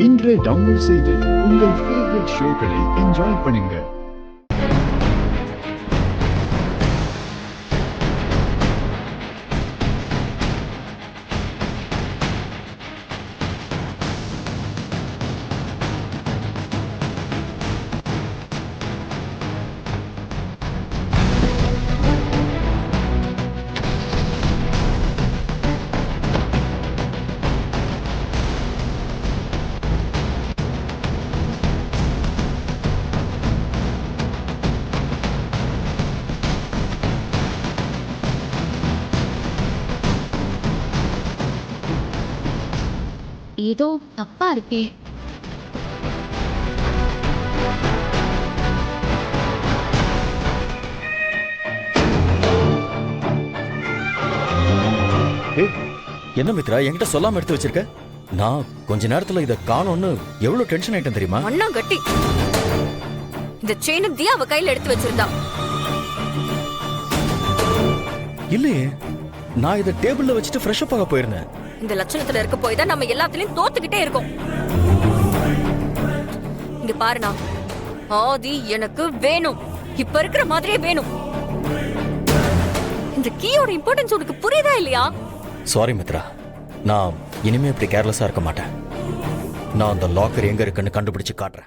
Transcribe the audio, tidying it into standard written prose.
இன்றே டவுன்லோட் செய்து உங்கள் ஃபேவரட் ஷோக்களை என்ஜாய் பண்ணுங்க. ஏதோ தப்பா இருக்கே. என்ன மித்ரா என்கிட்ட சொல்லாம எடுத்து வச்சிருக்க? நான் கொஞ்ச நேரத்துல இத காணோம்னு எவ்வளவு டென்ஷன் ஆயிட்டேன் தெரியுமா? அண்ணா கட்டி இந்த செயின் தியா அவ கையில எடுத்து வச்சிருந்தா. இல்லையே, நான் இத டேபிள்ல வச்சுட்டு ஃப்ரெஷ் அப் ஆக போயிருந்தேன். இந்த லட்சணத்துல இருக்க போய் தான் நம்ம எல்லாத்துலயும் தோத்துக்கிட்டே இருக்கோம். இங்க பாருண்ணா, ஆதி எனக்கு வேணும், இப்ப இருக்கிற மாதிரியே வேணும். இந்த கீயோட இம்பார்ட்டன்ஸ் உனக்கு புரியுதா இல்லையா? சாரி மித்ரா, நான் இனிமே இப்படி கேர்லெஸ்ஸா இருக்க மாட்டேன். நான் அந்த லாக்கர் எங்க இருக்குன்னு கண்டுபிடிச்சு காட்டுறேன்.